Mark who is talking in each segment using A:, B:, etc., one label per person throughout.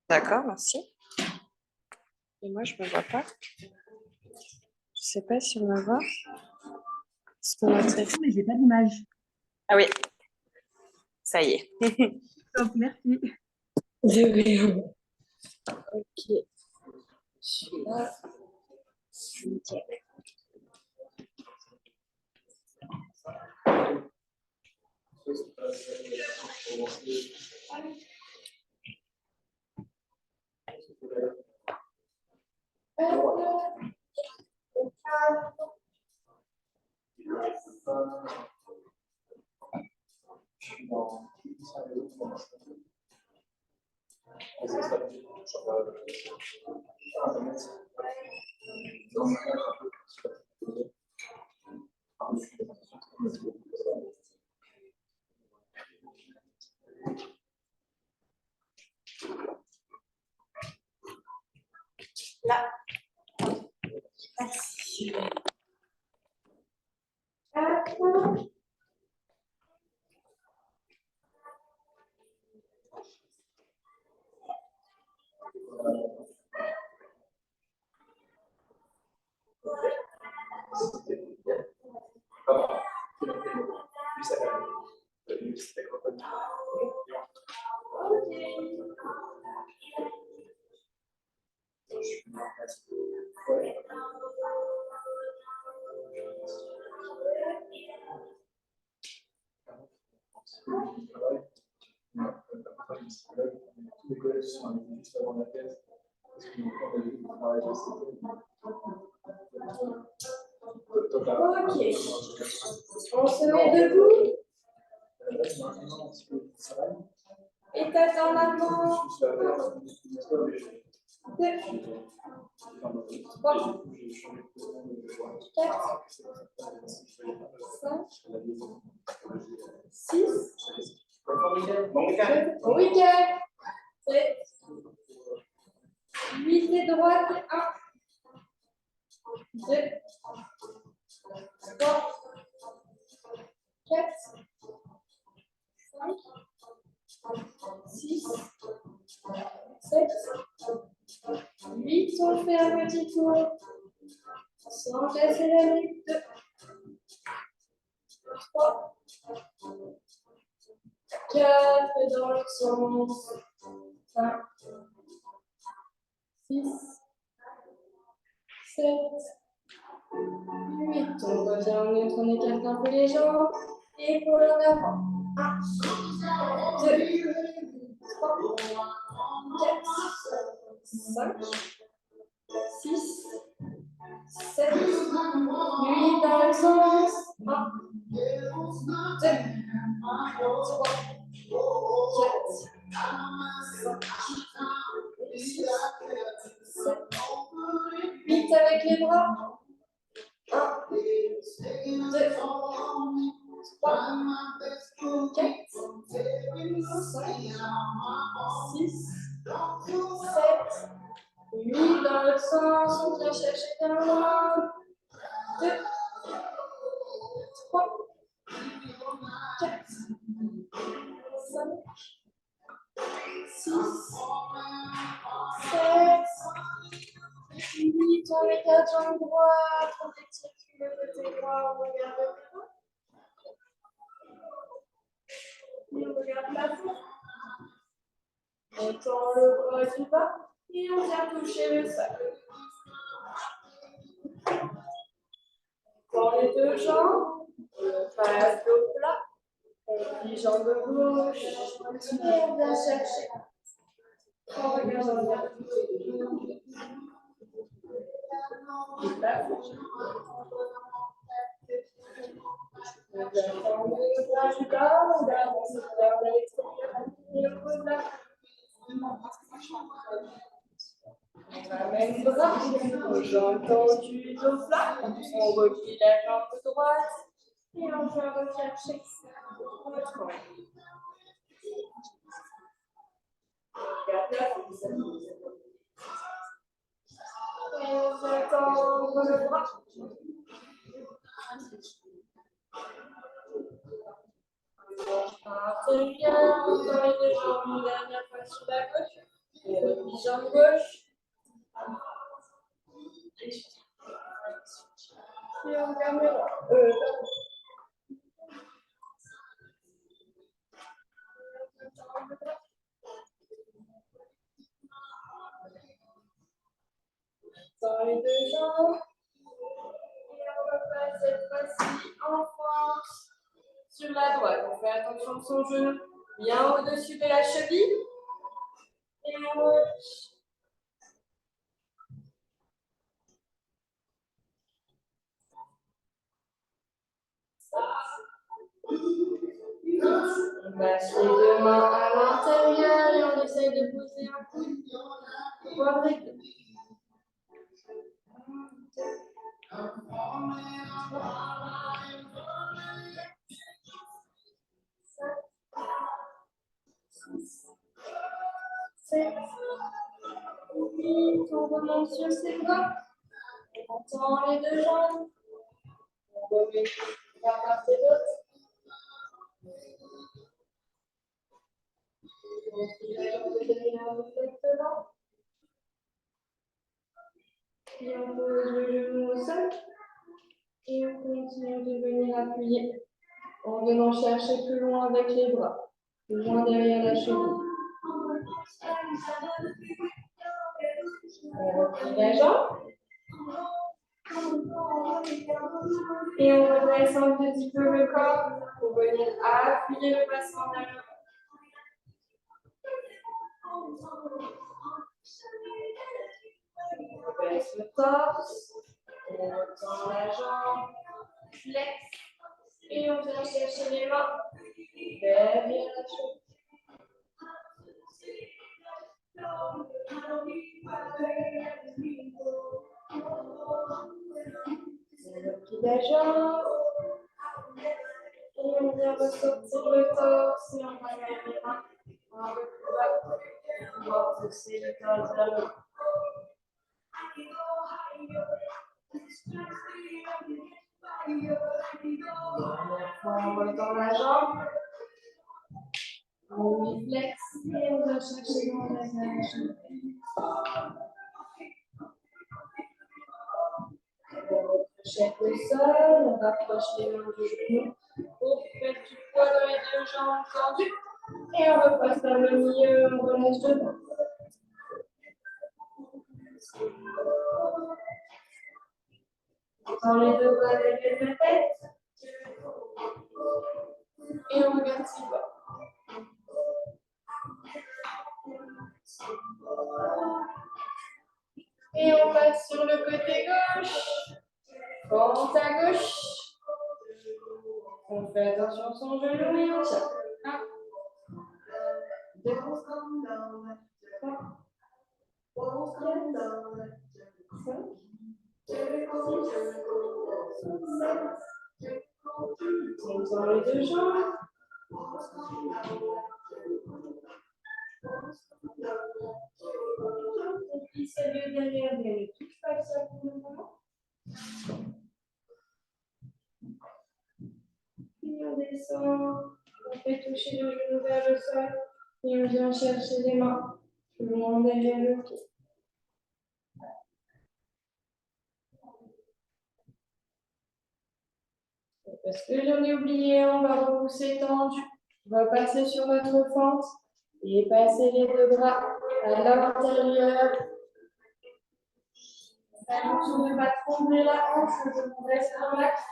A: D'accord, merci. Et moi, je ne me vois pas. Je ne sais pas si on me voit.
B: Mais j'ai pas d'image.
A: Ah oui, ça y est.
B: Top, merci.
A: Ok. Je suis là. Nickel. Là. Merci.
C: Les collèges sont arrivés juste avant la thèse, parce qu'ils ont encore des travail de
D: Ok. On se met debout. Et tête en avant. 2, 3, 4, 5, 6. Bon week-end. 7, 8 et droite. 1, 2, 3, 4, 5, 6, 7, 8. On fait un petit tour. Sans casser la nuque. 2, 3, 4 dans l'autre sens. 5, 6, 7, 8. On revient en neutre, on écarte un peu les jambes. Épaule en avant. 1, 2, 3, 4, 5, 6, 7, 8 dans le sens. 1, 2, 3, 4, 5, 6, 7, 8 avec les bras. 1, 2, 3, 4, 5, 6, 7, 8 dans l'autre sens. On vient chercher un bras. 2, 3, 4, 5, 6, 7, 8. On écarte jambe droite. On étire le côté droit. On regarde le devant. Et on regarde la fond. On tend le bras du bas. Et on vient toucher le sol. Dans les deux jambes, on passe dos plat, on plie jambe gauche, et on vient chercher. On regarde en bas. Et là, on vient tendre le bras du bas, on garde à l'extérieur, et on pose la on ramène le bras, aux jambes tendues, dos plat, on replie la jambe droite, et on vient rechercher notre corps. Garde la fixation. Et on vient tendre le bras. Intérieur, dans les deux jambes, une dernière fois sur la gauche. Et replie jambe gauche. Et on ferme les bras. Dans les deux jambes. Et on va faire cette fois-ci en force sur la droite. On fait attention à son genou bien au-dessus de la cheville. Et on relâche. On passe les deux mains à l'intérieur et on essaye de poser un coude pour abriter. On remonte sur ses bras. On tend les deux jambes. On remet la part et l'autre. On tire la jambe de derrière le fait devant. Puis on pose le genou au sol. Et on continue de venir appuyer en venant chercher plus loin avec les bras, plus loin derrière la cheville. On replie la jambe. Et on redresse un petit peu le corps pour venir appuyer le bassin en avant. On baisse le torse. On retend la jambe. Flex. Et on vient chercher les mains derrière la cheville. On replie la jambe. Et on vient ressortir le torse et on va mettre les mains un peu plus bas. On va pousser le torse vers le haut. Dernière fois, on retend la jambe. On flex et on va chercher dans la jambe. On rechèque le sol, on rapproche les mains du genou pour mettre du poids dans les deux jambes tendues. Et on repasse par le milieu, on relâche devant. On tend les deux bras derrière la tête. Et on regarde si bas. Et on passe sur le côté gauche. Pente à gauche. On fait attention à son genou et on tient. 1, 2, 3, 4, 5, 6, 7. On tend les deux jambes. Et puis celui derrière, ne touche pas le sol pour le moment. Puis on descend, on fait toucher le genou vers le sol et on vient chercher les mains plus loin derrière le pied. Parce que j'en ai oublié, on va repousser tendu. On va passer sur notre fente et passer les deux bras à l'intérieur. Attention de ne pas trembler la hanche, je vous laisse dans l'axe.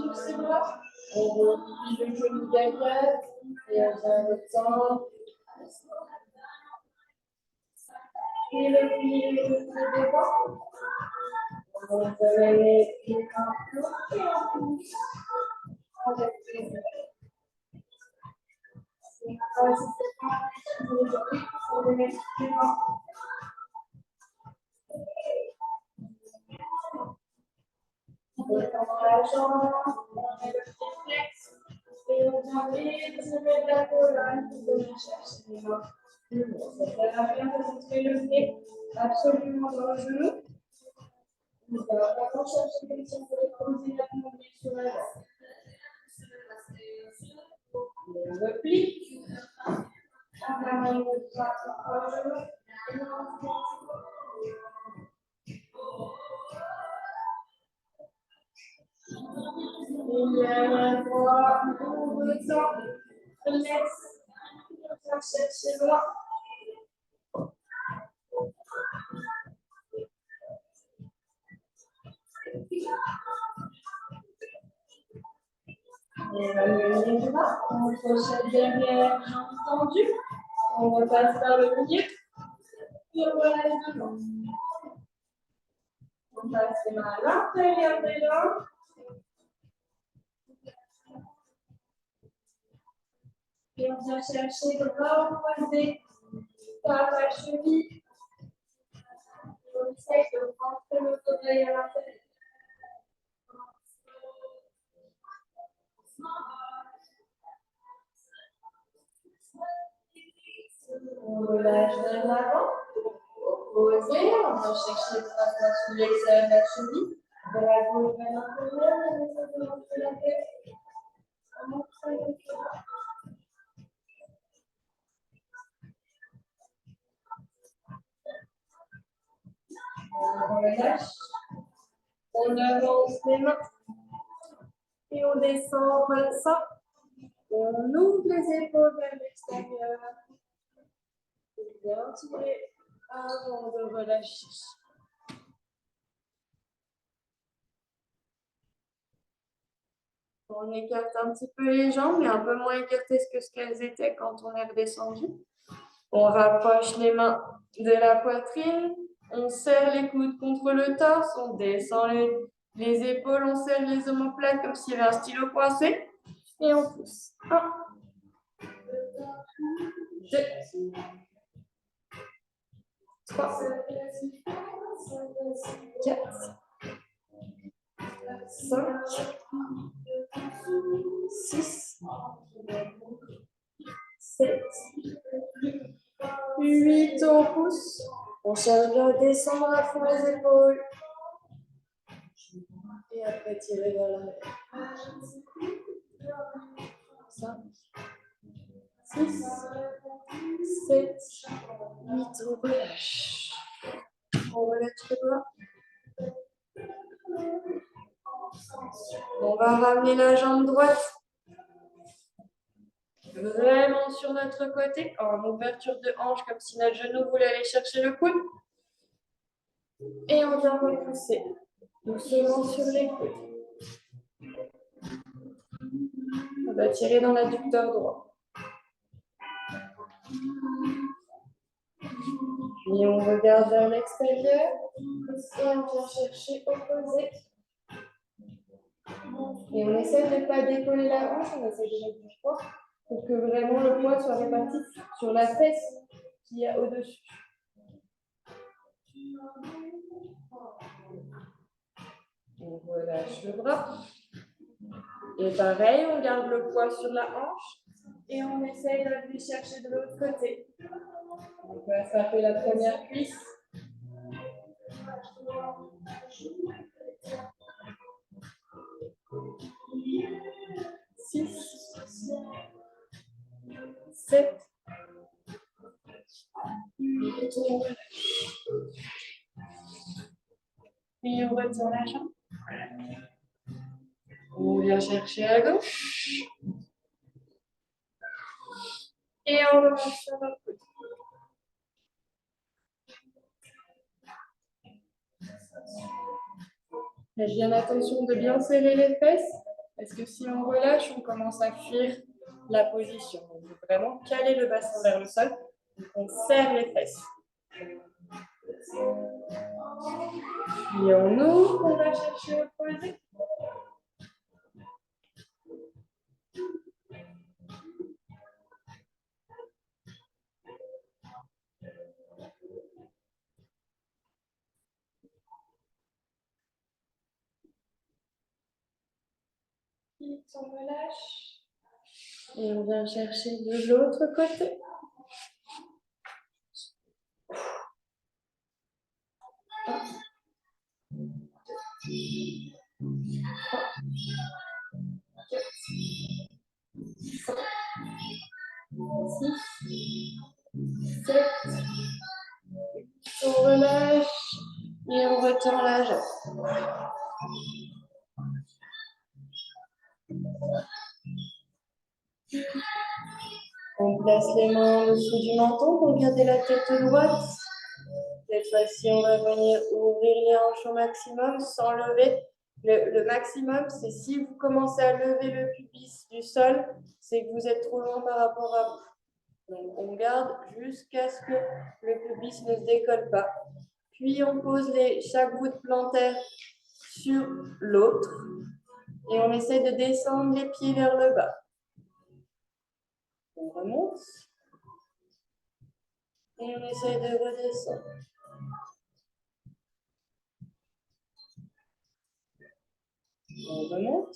D: Sur ses bras. On replie le genou derrière et on vient retendre. Et le pied devant. On va les mains et on pousse avec les mains. On retend la jambe, on met le pied flex et on vient étirer la colonne pour venir chercher les mains Bon, ça sert à rien de montrer le pied absolument dans le genou. On va vraiment chercher comme si on voulait poser la main sur la tête. On replie. On ramène le bras sur le genou. Et dernière fois, on redescend. Relax. On va chercher le bras. On va mener le bras. On crochet derrière, jambes tendues. On repasse vers le milieu. Puis on relâche devant. On passe les mains à l'intérieur des jambes. Et on vient chercher le bras croisé par la cheville. On essaye de rentrer notre oreille à l'intérieur. On relâche vers l'avant. Posé, on va chercher le bras sous l'extérieur de la cheville. De la gauche vers l'intérieur, on essaie de rentrer la tête. On montre le bras. On relâche. On avance les mains. Et on descend comme ça. On ouvre les épaules vers l'extérieur. Bien tirer avant de relâcher. On écarte un petit peu les jambes, mais un peu moins écartées que ce qu'elles étaient quand on est redescendu. On rapproche les mains de la poitrine. On serre les coudes contre le torse. On descend les épaules. On serre les omoplates comme s'il y avait un stylo coincé. Et on pousse. 1, 2, 3, 4, 5, 6, 7, 8, on pousse. On cherche bien à descendre à fond les épaules. Et après tirer vers l'arrière. 5, 6, 7, 8, on relâche. On relâche les bras. On va ramener la jambe droite vraiment sur notre côté, en ouverture de hanche, comme si notre genou voulait aller chercher le coude. Et on vient repousser doucement sur les coudes. On va tirer dans l'adducteur droit. Puis on regarde vers l'extérieur et on vient chercher opposé. Et on essaie de ne pas décoller la hanche, on essaie de mettre du poids pour que vraiment le poids soit réparti sur la fesse qu'il y a au-dessus. On relâche le bras. Et pareil, on garde le poids sur la hanche et on essaye d'aller chercher de l'autre côté. On peut attraper la première cuisse. 6, 7, 8, on relâche. Puis on retient la jambe. On vient chercher à gauche. Et on remonte sur notre côté. Faites bien attention de bien serrer les fesses, parce que si on relâche, on commence à fuir la position. On veut vraiment caler le bassin vers le sol. Donc on serre les fesses. Puis on ouvre, on va chercher opposé. Puis on relâche. Et on vient chercher de l'autre côté. On relâche et on retend la jambe. On place les mains en dessous du menton pour garder la tête droite. Cette fois-ci, on va venir ouvrir les hanches au maximum sans lever. Le maximum, c'est si vous commencez à lever le pubis du sol, c'est que vous êtes trop loin par rapport à vous. Donc, on garde jusqu'à ce que le pubis ne se décolle pas. Puis, on pose chaque bout de plantaire sur l'autre et on essaie de descendre les pieds vers le bas. On remonte et on essaie de redescendre. On remonte.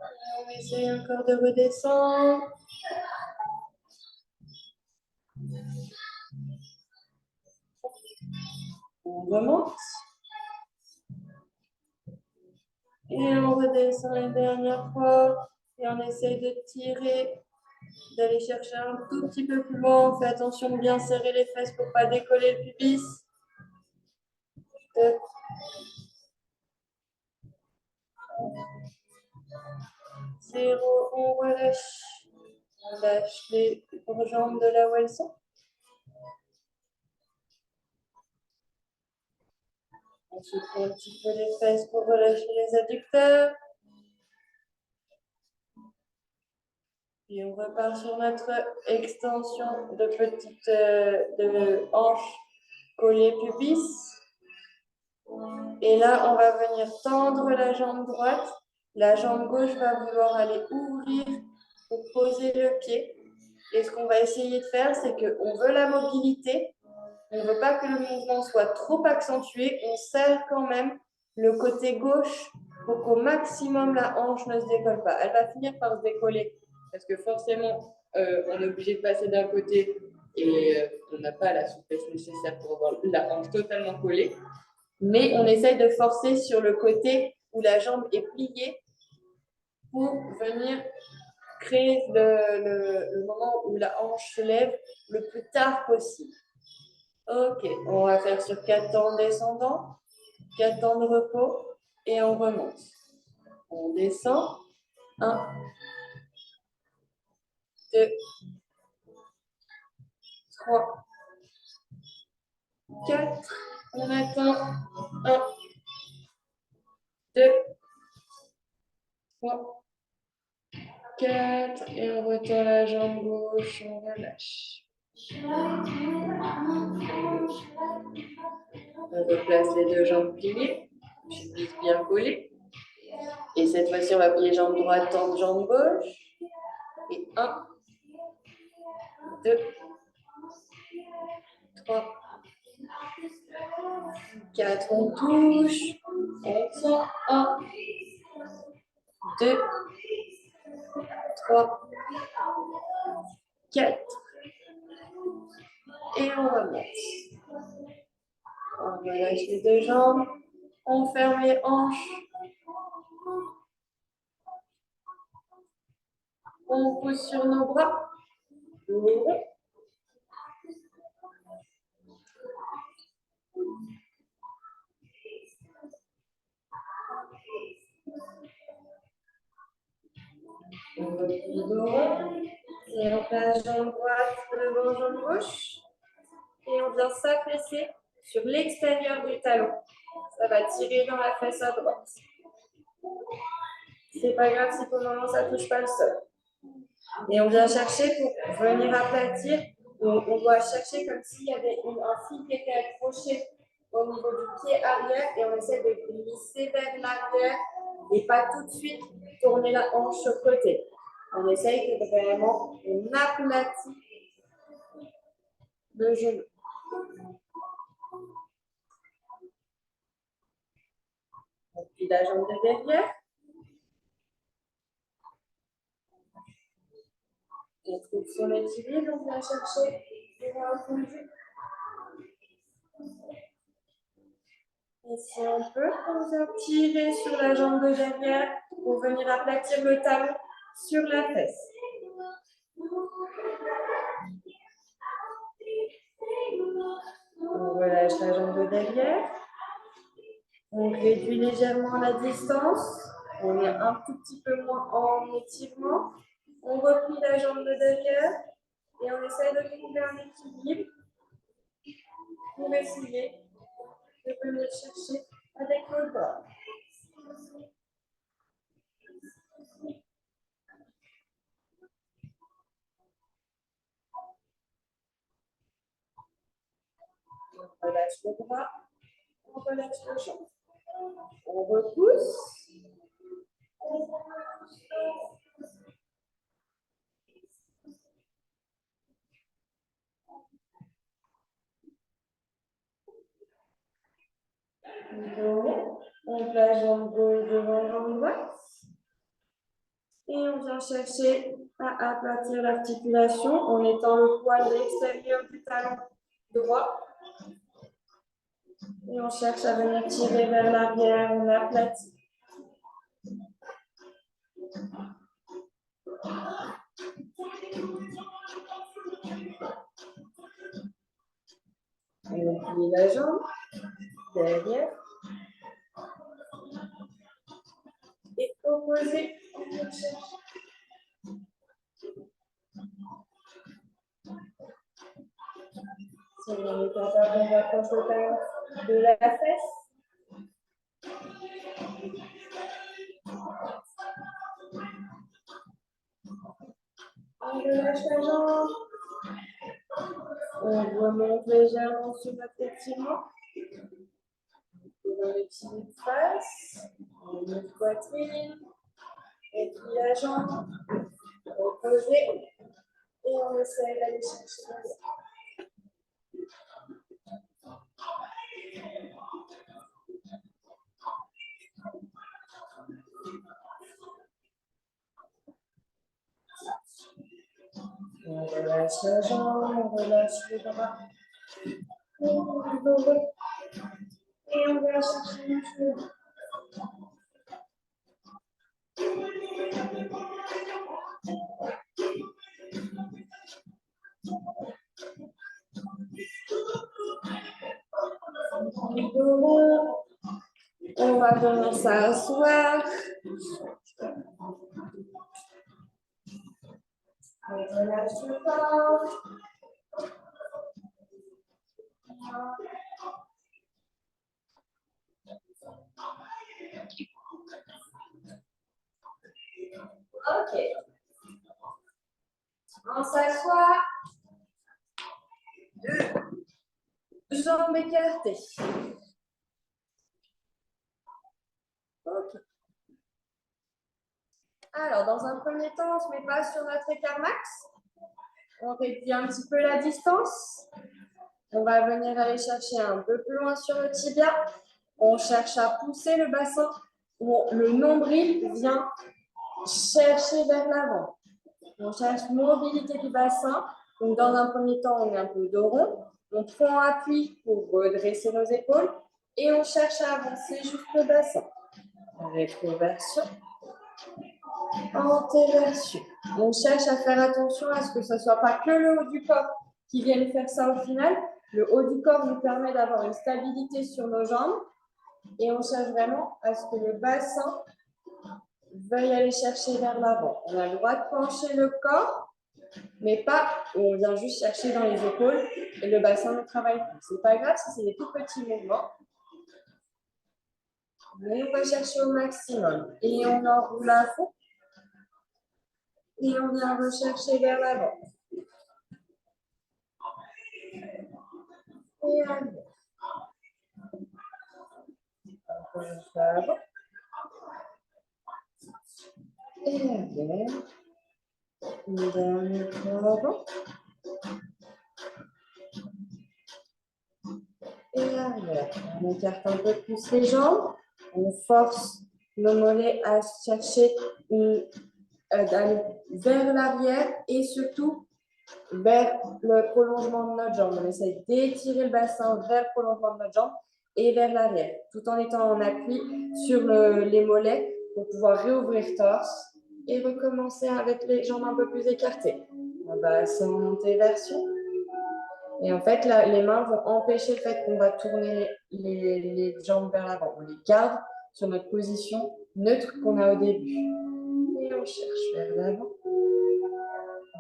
D: Et on essaie encore de redescendre. On remonte. Et on redescend une dernière fois. Et on essaie de tirer, d'aller chercher un tout petit peu plus loin. On fait attention de bien serrer les fesses pour ne pas décoller le pubis. 2. 0. On relâche. On lâche les jambes de là où elles sont. On souffle un petit peu les fesses pour relâcher les adducteurs. Puis on repart sur notre extension de de hanche collée pubis. Et là, on va venir tendre la jambe droite. La jambe gauche va vouloir aller ouvrir pour poser le pied. Et ce qu'on va essayer de faire, c'est qu'on veut la mobilité. On ne veut pas que le mouvement soit trop accentué. On serre quand même le côté gauche pour qu'au maximum, la hanche ne se décolle pas. Elle va finir par se décoller parce que forcément, on est obligé de passer d'un côté et on n'a pas la souplesse nécessaire pour avoir la hanche totalement collée. Mais on essaye de forcer sur le côté où la jambe est pliée pour venir créer le moment où la hanche se lève le plus tard possible. Ok, on va faire sur 4 temps descendants, 4 temps de repos et on remonte. On descend. 1, 2, 3, 4. On attend. 1, 2, 3, 4. Et on retend la jambe gauche, on relâche. On replace les deux jambes pliées, pubis bien collé. Et cette fois-ci, on va plier jambe droite, tendre jambe gauche. Et 1, 2, 3, 4. On touche. On tient. 1, 2, 3, 4. Et on remonte. On relâche les deux jambes. On ferme les hanches. On pousse sur nos bras. Ouvrez. On replie le dos. Et on place jambe droite devant jambe gauche. Et on vient s'affaisser sur l'extérieur du talon. Ça va tirer dans la fesse à droite. C'est pas grave si pour le moment ça ne touche pas le sol. Et on vient chercher pour venir aplatir. On doit chercher comme s'il y avait un fil qui était accroché au niveau du pied arrière et on essaie de glisser vers l'arrière et pas tout de suite tourner la hanche sur le côté. On essaye de vraiment, on aplatit le genou. On plie la jambe de derrière. On trouve son équilibre, on vient chercher le bras fondu. Et si on peut, on vient tirer sur la jambe de derrière pour venir aplatir le talon sur la fesse. On relâche la jambe de derrière. On réduit légèrement la distance. On est un tout petit peu moins en étirement. On replie la jambe de derrière et on essaie de trouver un équilibre pour essayer de venir chercher avec le corps. On relâche le bras, on relâche le jambe. On repousse. On place jambe gauche devant jambe droite. Et on vient chercher à aplatir l'articulation en étant le poil extérieur du talon droit. Et on cherche à venir tirer vers l'arrière, on aplatit. On plie la jambe derrière. Et opposé, on cherche. Si on est capable, on rapproche le talon de la fesse. On relâche la jambe. On remonte légèrement sur notre étirement. Dans les petits bouts de face. On met la poitrine. Et puis la jambe. Reposer. Et on essaie d'aller chercher la jambe. On relâche la jambe, on relâche le bras. Et on va chercher le cheveu. On va venir s'asseoir. On relâche le corps. Ok. On s'assoit. Jambes écartées. Ok. Alors, dans un premier temps, on ne se met pas sur notre écart max. On réduit un petit peu la distance. On va venir aller chercher un peu plus loin sur le tibia. On cherche à pousser le bassin. Le nombril vient chercher vers l'avant. On cherche mobilité du bassin. Donc, dans un premier temps, on met un peu dos rond. On prend appui pour redresser nos épaules. Et on cherche à avancer jusqu'au bassin. Rétroversion. Antéversion. On cherche à faire attention à ce que ce ne soit pas que le haut du corps qui vienne faire ça au final. Le haut du corps nous permet d'avoir une stabilité sur nos jambes. Et on cherche vraiment à ce que le bassin veuille aller chercher vers l'avant. On a le droit de pencher le corps, mais pas, on vient juste chercher dans les épaules et le bassin ne travaille plus. Ce n'est pas grave si c'est des tout petits mouvements. Mais on va chercher au maximum. Et on enroule à fond. Et on vient rechercher vers l'avant. Et arrière. Avant. Et arrière. Une dernière fois avant. Et arrière. On écarte un peu plus les jambes. On force nos mollets à chercher d'aller vers l'arrière et surtout vers le prolongement de notre jambe. On essaie d'étirer le bassin vers le prolongement de notre jambe et vers l'arrière, tout en étant en appui sur les mollets pour pouvoir réouvrir torse et recommencer avec les jambes un peu plus écartées. En bassin, montée, version. Et en fait, là, les mains vont empêcher le fait qu'on va tourner les jambes vers l'avant. On les garde sur notre position neutre qu'on a au début. Et on cherche vers l'avant,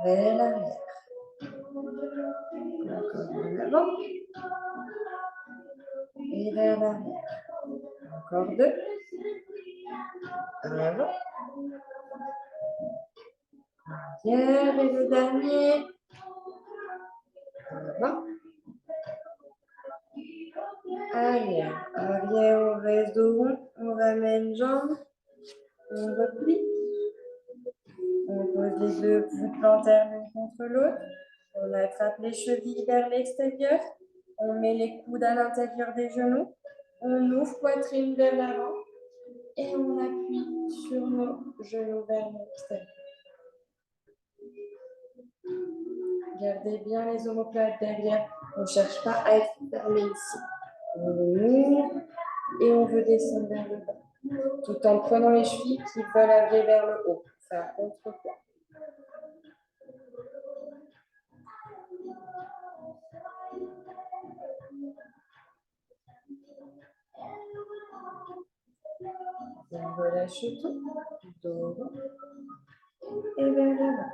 D: vers l'arrière. Encore vers l'avant. Et vers l'arrière. Encore deux. En avant. Arrière et le dernier. En avant. Arrière. Arrière, on reste dos rond. On ramène jambes. On replie. On pose les deux coudes plantaires l'une contre l'autre. On attrape les chevilles vers l'extérieur. On met les coudes à l'intérieur des genoux. On ouvre poitrine vers l'avant. Et on appuie sur nos genoux vers l'extérieur. Gardez bien les omoplates derrière. On ne cherche pas à être fermé ici. On ouvre et on veut descendre vers le bas. Tout en prenant les chevilles qui veulent aller vers le haut. Faire contrepoids. On relâche tout. Dos rond. Et vers l'avant.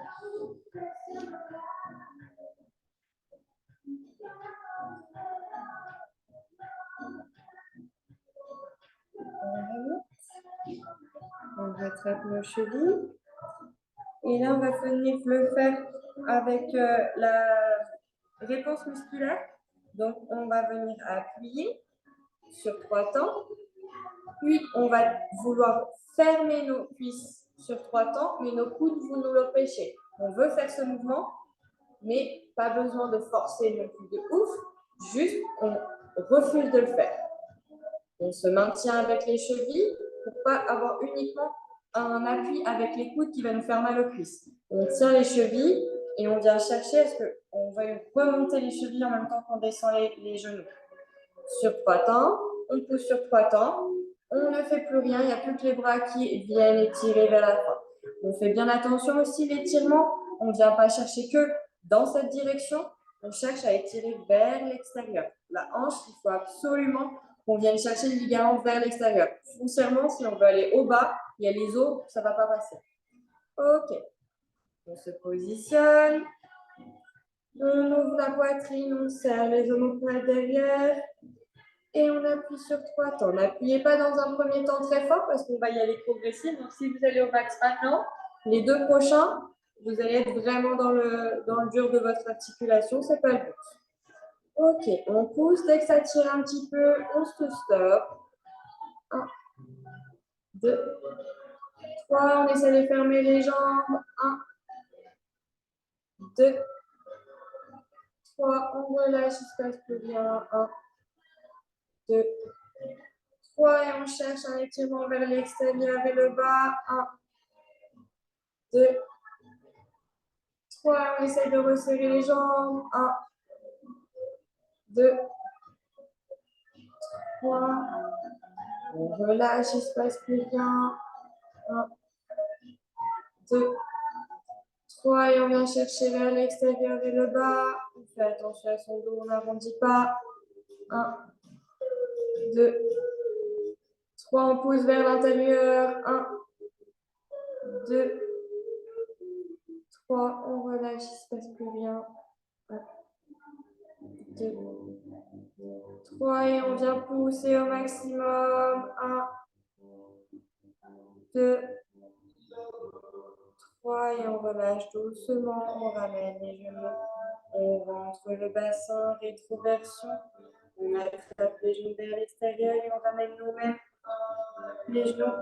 D: On rattrape nos chevilles. Et là, on va venir le faire avec la réponse musculaire. Donc, on va venir appuyer sur 3 temps. Puis, on va vouloir fermer nos cuisses sur 3 temps, mais nos coudes, vous nous l'empêchez. On veut faire ce mouvement, mais pas besoin de forcer non plus de ouf. Juste, on refuse de le faire. On se maintient avec les chevilles pour ne pas avoir uniquement un appui avec les coudes qui va nous faire mal aux cuisses. On tient les chevilles et on vient chercher à ce qu'on va remonter les chevilles en même temps qu'on descend les genoux. Sur 3 temps, on pousse sur 3 temps, on ne fait plus rien, il n'y a plus que les bras qui viennent étirer vers la fin. On fait bien attention aussi l'étirement, on ne vient pas chercher que dans cette direction, on cherche à étirer vers l'extérieur. La hanche, il faut absolument qu'on vienne chercher le ligament vers l'extérieur. Foncièrement, si on veut aller au bas, il y a les os, ça ne va pas passer. Ok, on se positionne, on ouvre la poitrine, on serre les omoplates derrière et on appuie sur 3 temps. N'appuyez pas dans un premier temps très fort parce qu'on va y aller progressif. Donc, si vous allez au max maintenant, les 2 prochains, vous allez être vraiment dans le dur de votre articulation, ce n'est pas le but. Ok, on pousse, dès que ça tire un petit peu, on se stoppe. 1, 2, 3, on essaie de fermer les jambes. 1, 2, 3, on relâche, il se passe plus bien. 1, 2, 3, et on cherche un étirement vers l'extérieur et le bas. 1, 2, 3, on essaie de resserrer les jambes. 1, 2, 3, on relâche, il se passe plus bien. 1, 2, 3, et on vient chercher vers l'extérieur et le bas. On fait attention à son dos, on n'arrondit pas. 1, 2, 3, on pousse vers l'intérieur. 1, 2, 3, on relâche, il ne se passe plus rien. 1, 2, 3, et on vient pousser au maximum. 1, 2, 3, et on relâche doucement. On ramène les genoux. On rentre le bassin, rétroversion. On attrape les genoux vers l'extérieur et on ramène nous-mêmes les genoux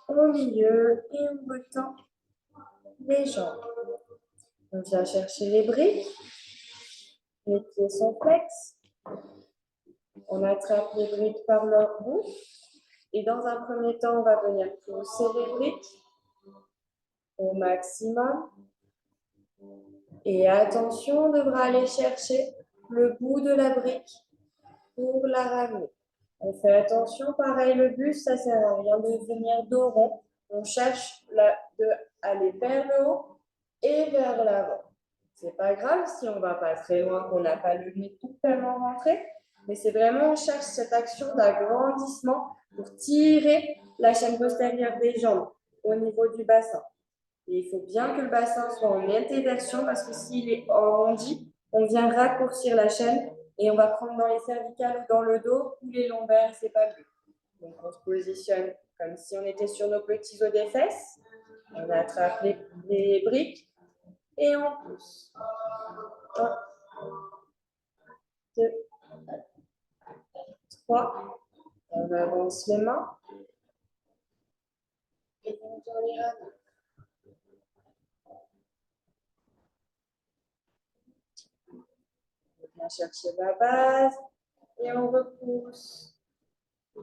D: au milieu et on retend les jambes. On vient chercher les briques. Les pieds sont flex. On attrape les briques par leur bout. Et dans un premier temps, on va venir pousser les briques au maximum. Et attention, on devra aller chercher le bout de la brique pour la ramener. On fait attention, pareil, le buste, ça sert à rien de venir dos rond. On cherche aller vers le haut et vers l'avant. C'est pas grave si on va pas très loin, qu'on n'a pas le nez totalement rentré, mais c'est vraiment, on cherche cette action d'agrandissement pour tirer la chaîne postérieure des jambes au niveau du bassin. Et il faut bien que le bassin soit en intéversion parce que s'il est arrondi, on vient raccourcir la chaîne et on va prendre dans les cervicales ou dans le dos ou les lombaires, c'est pas bon. Donc on se positionne comme si on était sur nos petits os des fesses. On attrape les briques et on pousse. 1, 2, 3. On avance les mains et on vient les ramener. On vient chercher la base et on repousse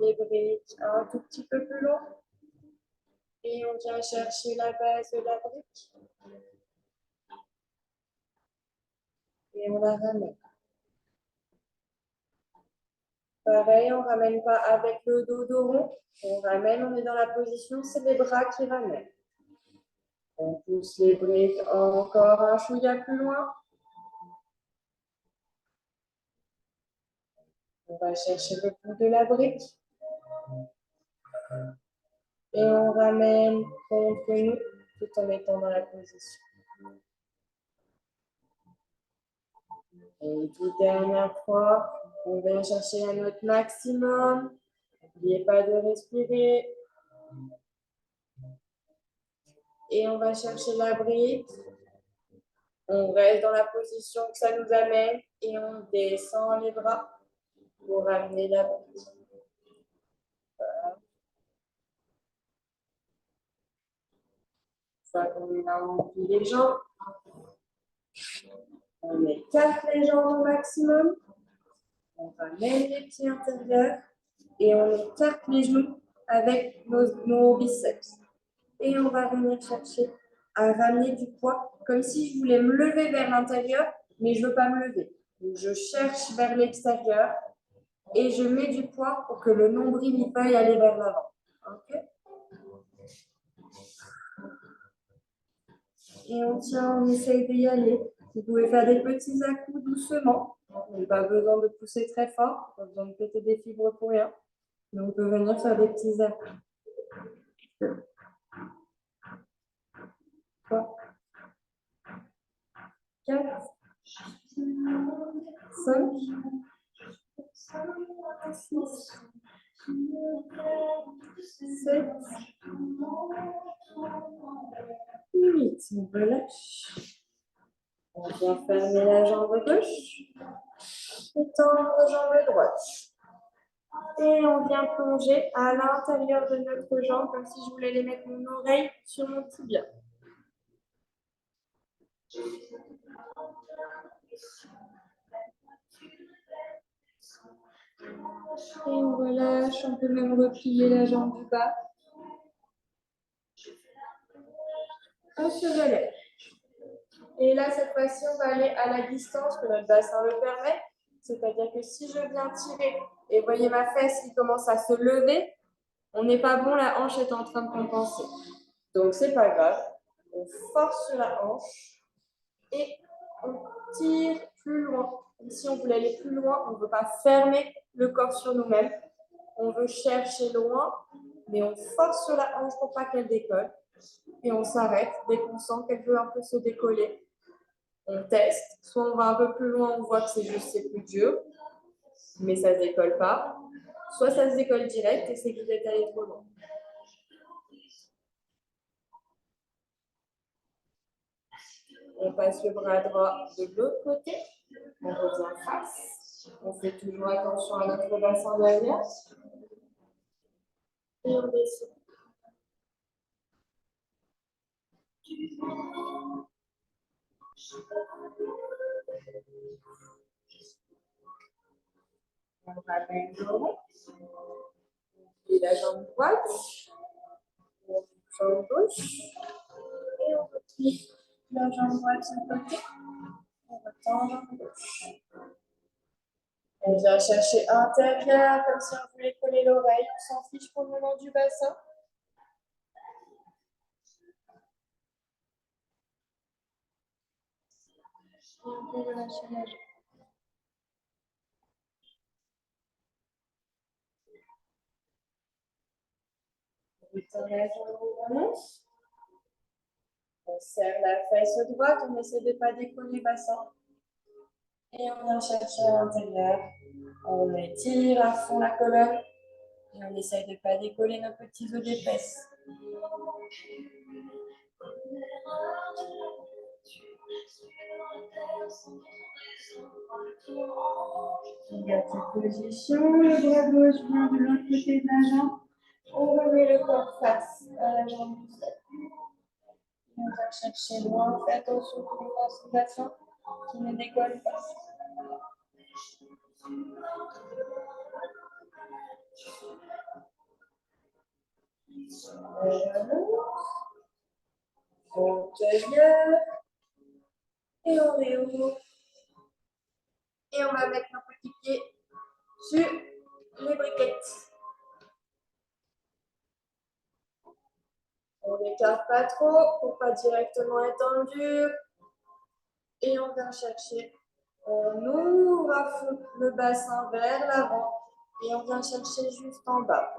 D: les briques un tout petit peu plus loin. Et on vient chercher la base de la brique. Et on la ramène. Pareil, on ne ramène pas avec le dos rond. On ramène, on est dans la position, c'est les bras qui ramènent. On pousse les briques encore un chouïa plus loin. On va chercher le bout de la brique. Et on ramène contre nous tout en étant dans la position. Et une toute dernière fois, on vient chercher à notre maximum. N'oubliez pas de respirer. Et on va chercher la brique. On reste dans la position que ça nous amène et on descend les bras pour ramener la brique. Voilà. Une fois qu'on a rempli les jambes, on écarte les jambes au maximum. On ramène les pieds intérieurs et on écarte les genoux avec nos biceps. Et on va venir chercher à ramener du poids comme si je voulais me lever vers l'intérieur, mais je ne veux pas me lever. Donc, je cherche vers l'extérieur et je mets du poids pour que le nombril y veuille aller vers l'avant. Okay. Et on tient, on essaye d'y aller. Vous pouvez faire des petits à-coups doucement. On n'a pas besoin de pousser très fort, pas besoin de péter des fibres pour rien. Mais on peut venir faire des petits à-coups. 3, 4, 5, 6, 7, 8. On relâche. On vient fermer la jambe gauche et tendre la jambe droite. Et on vient plonger à l'intérieur de notre jambe comme si je voulais les mettre mon oreille sur mon tibia. Et on relâche, on peut même replier la jambe du bas. On se relève. Et là, cette fois-ci, on va aller à la distance que notre bassin le permet. C'est-à-dire que si je viens tirer et vous voyez ma fesse qui commence à se lever, on n'est pas bon, la hanche est en train de compenser. Donc, c'est pas grave. On force sur la hanche et on tire plus loin. Comme si on voulait aller plus loin, on ne veut pas fermer le corps sur nous-mêmes. On veut chercher loin, mais on force sur la hanche pour pas qu'elle décolle. Et on s'arrête dès qu'on sent qu'elle veut un peu se décoller. On teste. Soit on va un peu plus loin, on voit que c'est plus dur, mais ça ne se décolle pas. Soit ça se décolle direct et c'est que vous êtes allé trop loin. On passe le bras droit de l'autre côté. On revient face. On fait toujours attention à notre bassin derrière. Et on descend. On ramène le rond. Et la jambe droite. On jambe gauche. Et on replie la jambe droite sur le côté. On retend la jambe gauche. On vient chercher intérieur, comme si on voulait coller l'oreille. On s'en fiche pour le moment du bassin. Et on peut relâcher la jambe. On serre la fesse droite, on essaie de ne pas décoller le bassin. Et on vient chercher à l'intérieur. On étire à fond la colonne. Et on essaie de ne pas décoller nos petits os des fesses. On garde cette position. Le bras gauche vient de l'autre côté de la jambe. On remet le corps face à la jambe du sol. On vient chercher loin. Fais attention pour une concentration qui ne décolle pas. On tailleur. Et on réouvre. Et on va mettre nos petits pieds sur les briquettes. On n'écarte pas trop pour pas directement être dans le dur. Et on vient chercher. On ouvre à fond le bassin vers l'avant. Et on vient chercher juste en bas.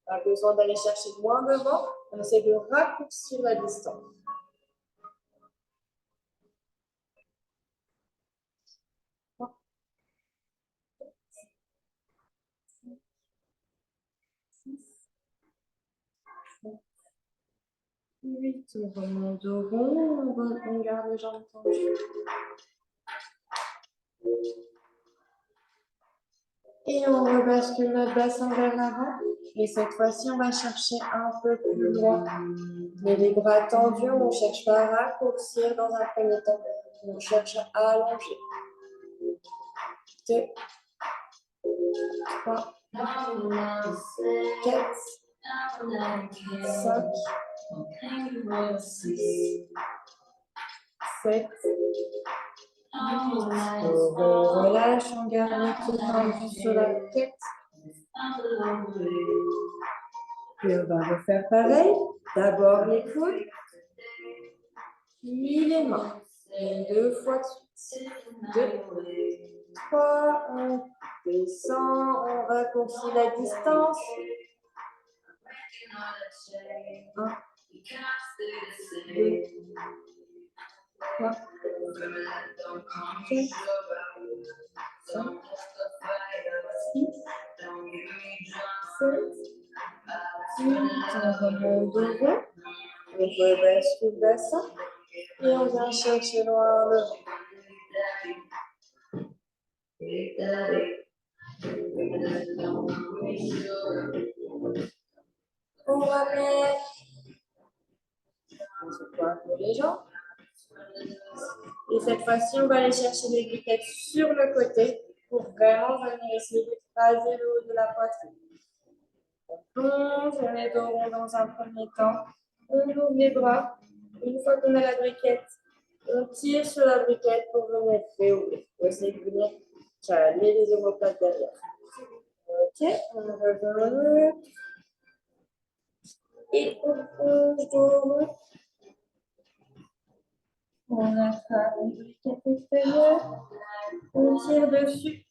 D: Pas besoin d'aller chercher loin devant. On essaie de raccourcir la distance. Oui, on remonte au rond, on garde les jambes tendues. Et on rebascule notre bassin vers l'avant. Et cette fois-ci, on va chercher un peu plus loin. Mais les bras tendus, on ne cherche pas à raccourcir dans un premier temps. On cherche à allonger. 2, 3, 4, 5, 6, 7. On relâche, on garde les pieds tendus sur la tête. Et on va refaire pareil. D'abord les coudes, puis les mains. Et 2 fois de suite. 2, 3, on descend, on raccourcit la distance. 1, 2, 3, 4, 5, 6, 7, 8, on remonte devant. On rebascule le bassin et on vient chercher loin devant. On ramène. On se coiffe les jambes. Et cette fois-ci, on va aller chercher les briquettes sur le côté pour vraiment venir essayer d'écraser le haut de la poitrine. On plonge, on met dos rond dans un premier temps. On ouvre les bras. Une fois qu'on a la briquette, on tire sur la briquette pour venir réouvrir. On essaie de venir caler les omoplates derrière. Ok, on revient. Et on plonge dos rond. On attrape une briquette extérieure. On tire dessus.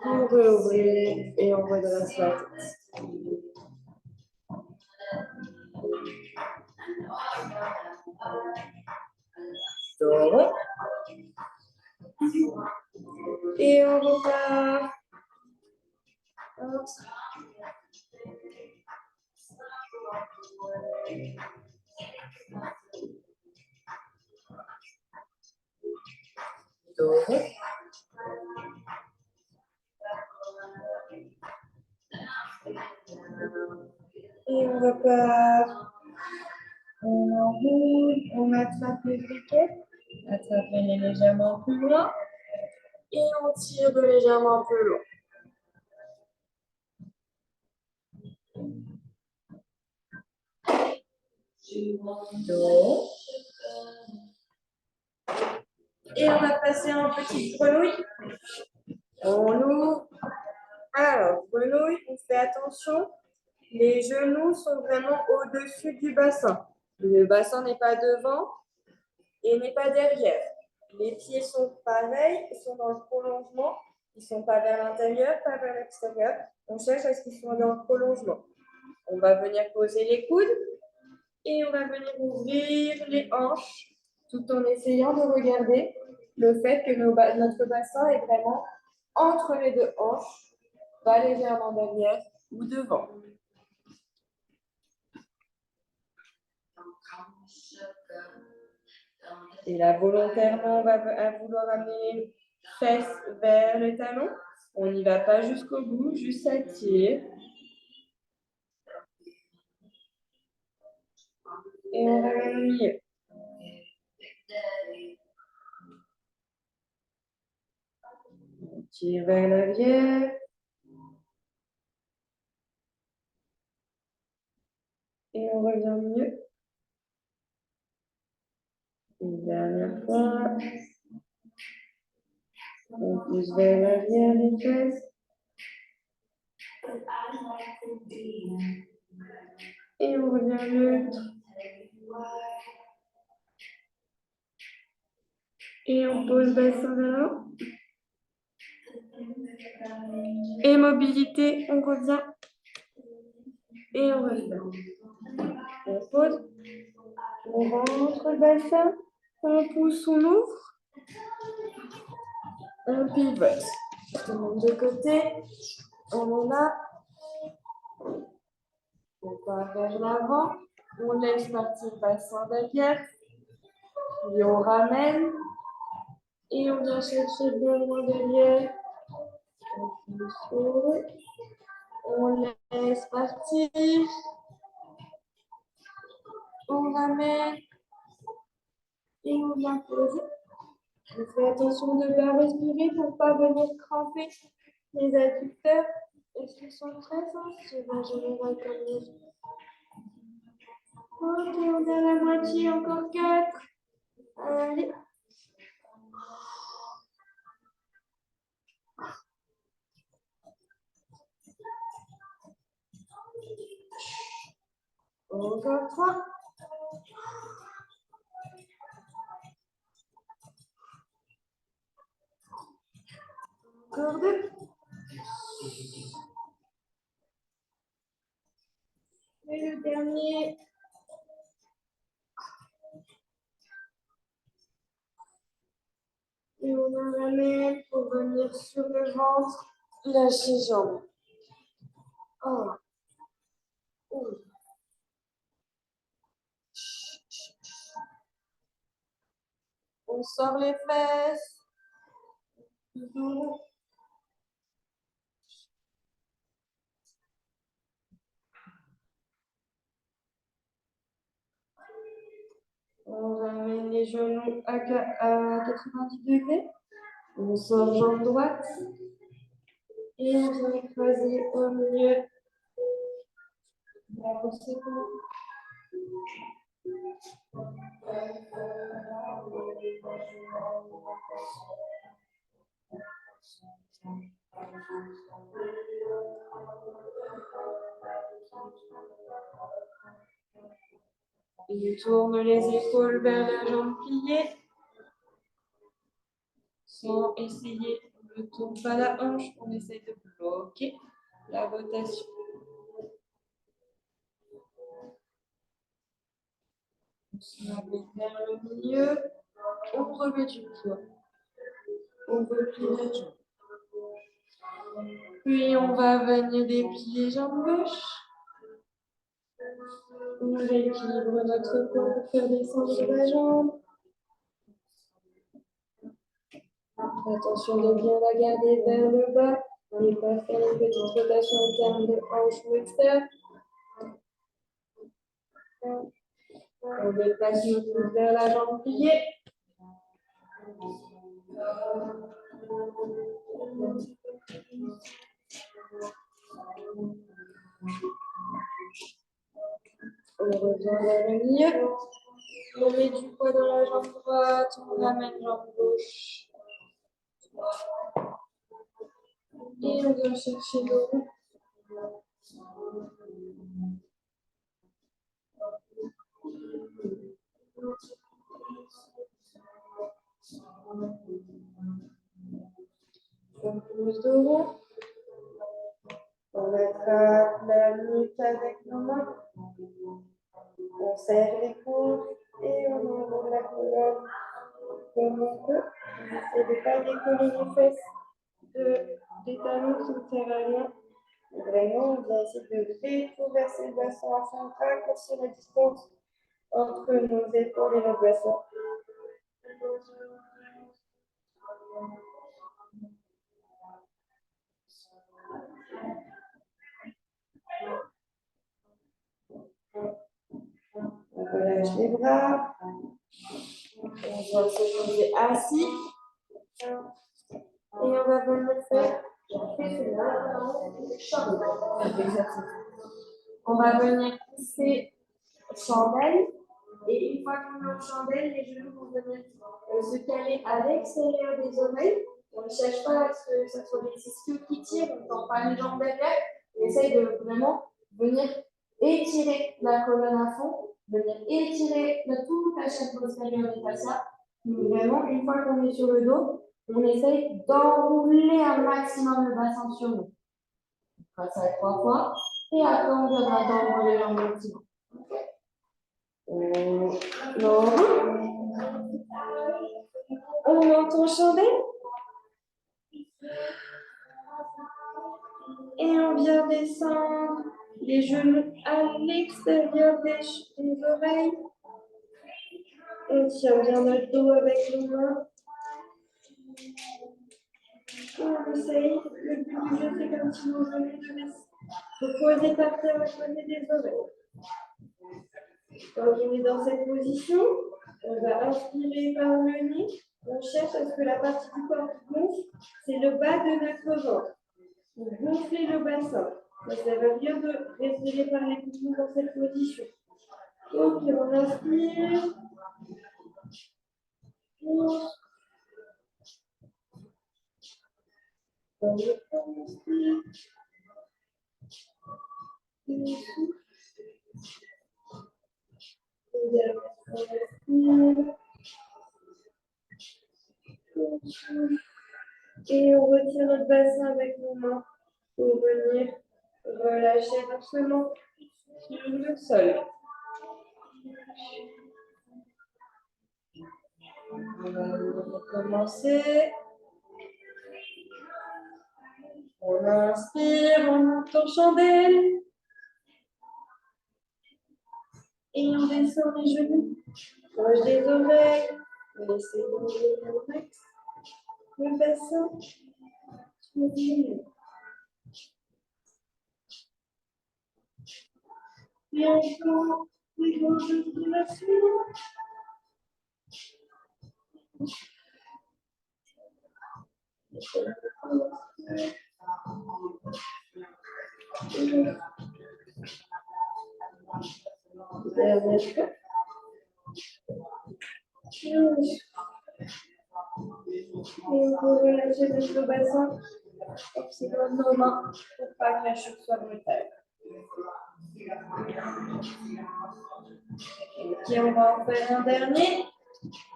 D: On réouvre et on redresse la tête. Dos. Et on repart. Dos. Et on repart. On enroule, on attrape les briquettes, attrape-les légèrement plus loin et on tire de légèrement plus loin. Dos. Et on va passer en petite grenouille. On ouvre. Alors, grenouille, on fait attention. Les genoux sont vraiment au-dessus du bassin. Le bassin n'est pas devant et n'est pas derrière. Les pieds sont pareils, ils sont dans le prolongement. Ils ne sont pas vers l'intérieur, pas vers l'extérieur. On cherche à ce qu'ils soient dans le prolongement. On va venir poser les coudes et on va venir ouvrir les hanches tout en essayant de regarder le fait que notre bassin est vraiment entre les deux hanches, pas légèrement derrière ou devant. Et là, volontairement, on va vouloir amener les fesses vers le talon. On n'y va pas jusqu'au bout, juste ça tire. Et on ramène au milieu. On tire vers l'arrière. Et on revient au milieu. Une dernière fois. On pousse vers l'arrière les fesses. Et on revient neutre. Et on pose bassin vers l'avant. Et mobilité, on revient. Et on refait. On pose. On rentre le bassin. On pousse, on ouvre. On pivote. On monte de côté. On est là. On va vers l'avant. On laisse partir le bassin derrière. Puis on ramène. Et on vient chercher le loin derrière. On laisse partir. On ramène. Et on vient poser. On fait attention de bien respirer pour ne pas venir cramper les adducteurs. Est-ce qu'ils sont très sensibles en général comme les autres? Ok, on est à la moitié, encore 4. Allez. Encore 3. Encore 2. Et le dernier. Et on en ramène pour venir sur le ventre. Lâchez jambes. Oh. Oh. On sort les fesses. On ramène les genoux à 90 degrés. On sort jambe droite. Et on vient écraser au milieu. C'est bon. Et tourne les épaules vers la jambe pliée. Sans essayer, on ne tourne pas la hanche, on essaie de bloquer la rotation. On se ramène vers le milieu. On remet du poids. On replie la jambe. Puis on va venir déplier jambe gauche. On rééquilibre notre corps pour faire descendre la jambe. Attention de bien la garder vers le bas et pas faire une petite rotation interne de hanche ou externe. On déplace nos coudes vers la jambe pliée. On revient vers le milieu. On met du poids dans la jambe droite. On ramène jambe gauche. Et on vient chercher l'eau. Un peu d'eau. On attrape la nuque avec nos mains. On serre les coudes et on enroule la colonne comme on peut. On essaie de ne pas décoller les fesses des talons qui ne servent à rien. Vraiment, on vient essayer de rétroverser le bassin afin de raccourcir la distance entre nos épaules et notre bassin. On relâche les bras. On vient se poser assis. Et on va venir faire on va venir pousser chandelle. Et une fois qu'on est en chandelle, les genoux vont venir se caler à l'extérieur des oreilles. On ne cherche pas à ce que ce soit les ischios qui tirent, on ne tend pas les jambes derrière. On essaye de vraiment venir étirer la colonne à fond, venir étirer toute la chaîne postérieure des fascias. Donc vraiment, une fois qu'on est sur le dos, on essaye d'enrouler un maximum le bassin sur nous. On fera ça 3 fois. Et après, on viendra d'enrouler un maximum. On monte en chandelle. Et on vient descendre les genoux à l'extérieur des oreilles. On tient bien notre dos avec nos mains. On essaye. Le but du jeu, c'est comme si vous venez de poser par terre à côté des oreilles. Quand on est dans cette position, on va inspirer par le nez. On cherche à ce que la partie du corps qui gonfle, c'est le bas de notre ventre. Vous gonflez le bassin. Ça va bien de respirer par les poumons dans cette position. Ok, on inspire. On inspire. Et souffle. Et on retire notre bassin avec nos mains pour venir relâcher doucement sur le sol. On va recommencer. On inspire, on monte en chandelle. Et on descend les genoux, proche des oreilles. On essaie d'enlever le max. Le bassin. Et encore des grandes respirations. Dernière fois. Et on peut relâcher notre bassin. C'est comme nos mains pour pas que la chute soit brutale. Ok, on va en faire un dernier.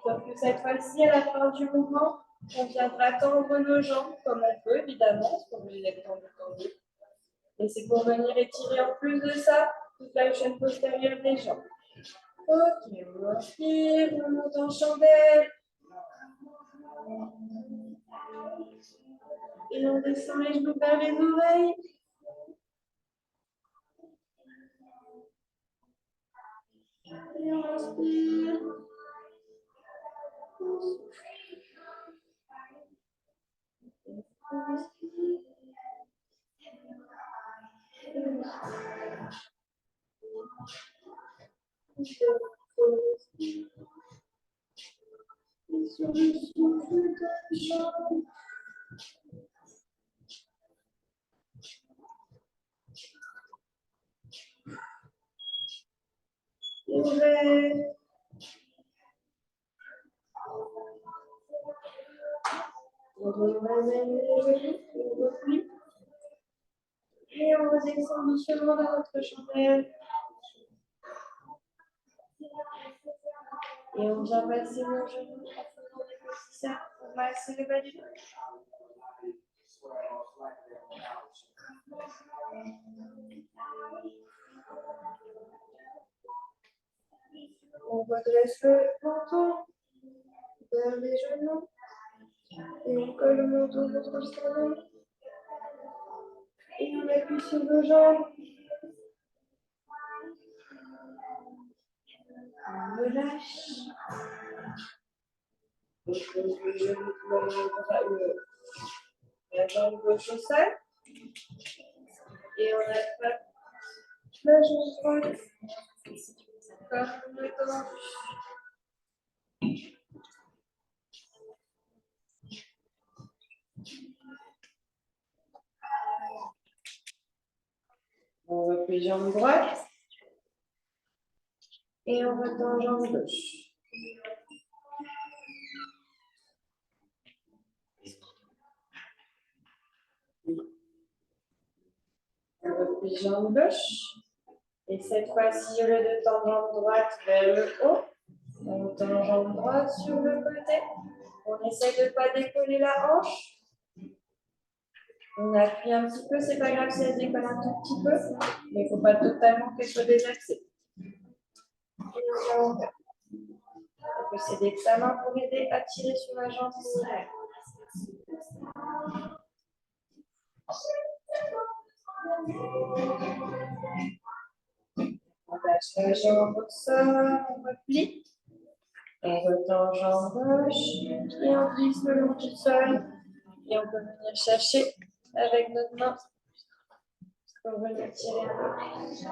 D: Sauf que cette fois-ci, à la fin du mouvement, on viendra tendre nos jambes comme on peut, évidemment, parce qu'on veut les être tendues. Et c'est pour venir étirer en plus de ça toute la chaîne postérieure des jambes. Ok, on inspire, on monte en chandelle. Et on descend les genoux vers les oreilles. Et on inspire. Sur le souffle de jambe. Ouvert. On ramène les genoux, on replie. Et on redescend doucement dans notre chandelle. Et on vient passer nos genoux en faisant des petits cercles pour masser le bas du dos. On redresse le menton vers les genoux. Et on colle le menton contre le sternum. Et on appuie sur nos jambes. On relâche. On pose le genou, la jambe gauche au sol. Et on attrape la jambe droite. Comme le temps. On replie jambe droite. Et on retend jambe gauche. On replie jambe gauche. Et cette fois-ci, au lieu de tendre jambe droite vers le haut, on tend jambe droite sur le côté. On essaye de ne pas décoller la hanche. On appuie un petit peu, c'est pas grave si elle décolle un tout petit peu, mais il ne faut pas totalement qu'elle soit désaxée. On peut s'aider de sa main pour aider à tirer sur la jambe similaire. On lâche la jambe au sol, on replie. On retend jambe gauche et on glisse le long du sol. Et on peut venir chercher avec notre main pour venir tirer un peu plus.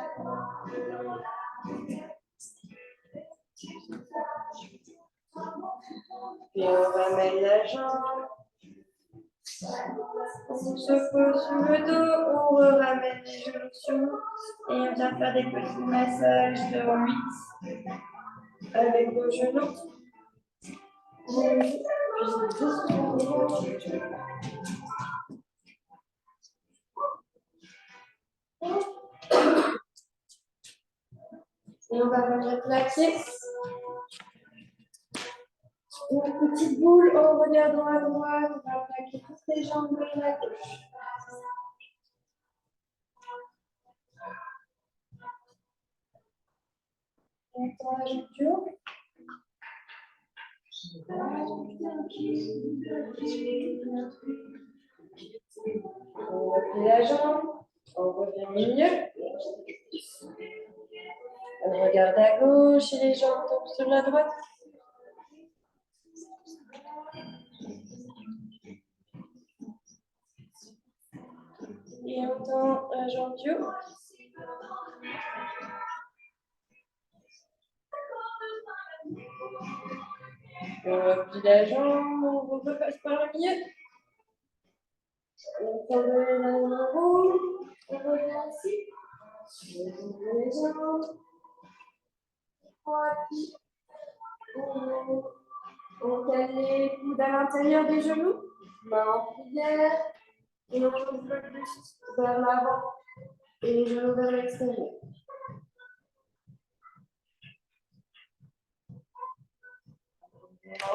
D: Puis on ramène la jambe. On se pose sur le dos, on ramène les genoux sur nous et on vient faire des petits massages de 8 avec nos genoux. Et on va venir plaquer une petite boule en regardant à droite. On va plaquer toutes les jambes de la gauche. On tend la jambe du haut. On replie la jambe. On revient au milieu. On regarde à gauche et les jambes tombent sur la droite. Et on tend la jambe du haut. On replie la jambe, on repasse par le milieu. On tend la jambe en haut. On revient ici. On ouvre les jambes. On cale les coudes à l'intérieur des genoux. Main en prière. Et on ouvre le buste vers l'avant. Et les genoux vers l'extérieur.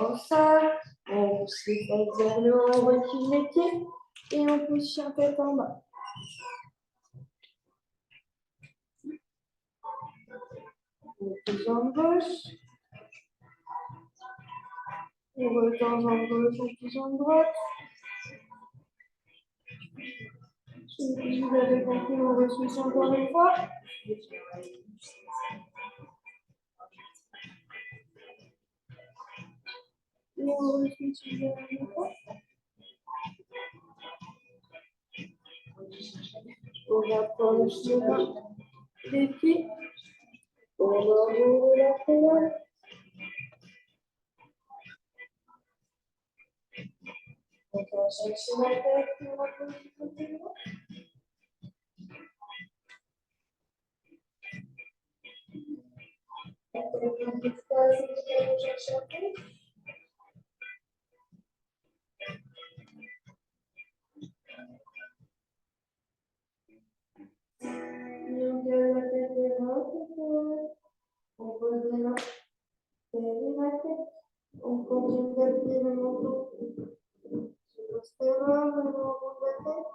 D: Au sol, on pousse les fesses vers le haut, on recule les pieds et on pousse chien tête en bas. On pousse jambe gauche. On retend jambe gauche, on pousse jambe droite. Si vous avez compris, on reswitch encore une fois. Et on reswitch encore une fois. On rapproche les mains des pieds. On enroule la colonne. On va chercher la tête pour rapprocher du côté droit. On va chercher la tête. viens d'appuyer le menton. Je pose tes mains le long de la tête.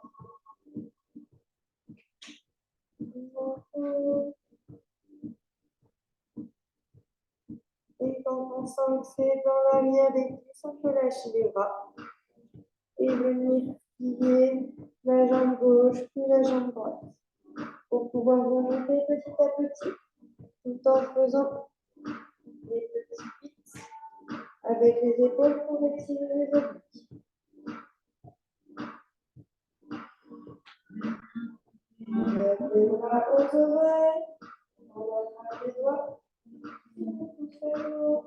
D: Et quand on sent que c'est dans l'arrière des cuisses, on peut lâcher les bras et venir plier la jambe gauche puis la jambe droite pour pouvoir remonter petit à petit tout en faisant des petits pics avec les épaules pour étirer les obliques. On lève les bras aux oreilles, on attrape les doigts, on pousse vers le haut.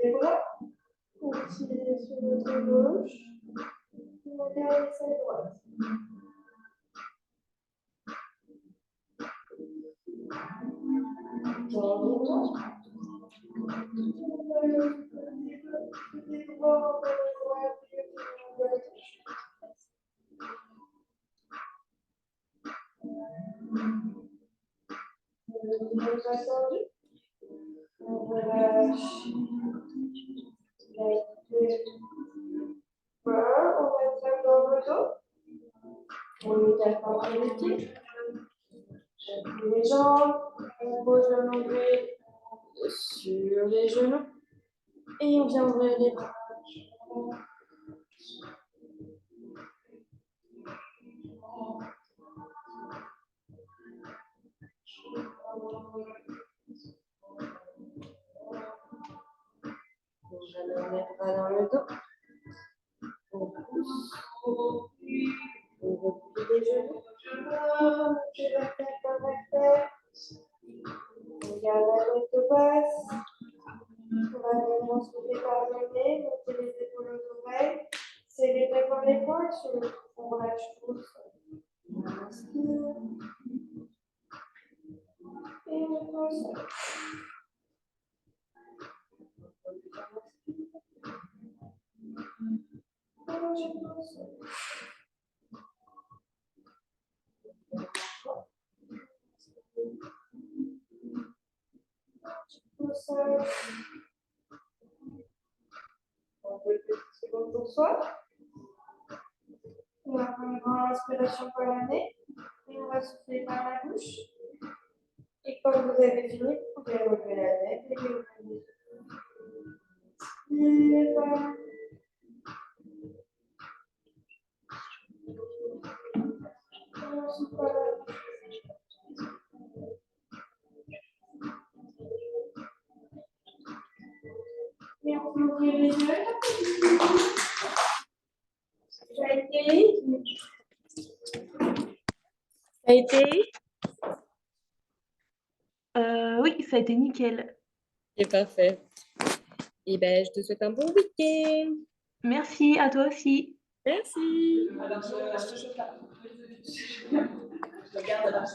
D: Les bras, continuez sur votre gauche, regardez sa droite. On relâche voilà, on va faire dans le dos. On étale par les pieds. J'appuie les jambes. On pose le nombril sur les genoux. Et on vient ouvrir les bras. On va mettre les bras dans le dos. On pousse. On replie les genoux. On fait la tête par la tête. On garde la tête basse. On va vraiment souffler par le nez, monter les épaules aux oreilles. Serrer bien par les poings. Sur le on relâche tout. On inspire. Et on pose. On peut le petit second pour soi. On va prendre une grande inspiration par le nez. Et on va souffler par la bouche. Et quand vous avez fini, vous pouvez relever la tête et ouvrir les yeux. Inspire. On souffle par la bouche. Et on peut ouvrir les yeux. Ça a été. Ça a été.
B: Oui, ça a été nickel.
D: C'est parfait. Et ben, je te souhaite un bon week-end.
B: Merci, à toi aussi.
D: Merci.
C: Alors, je te chauffe là. Je regarde là.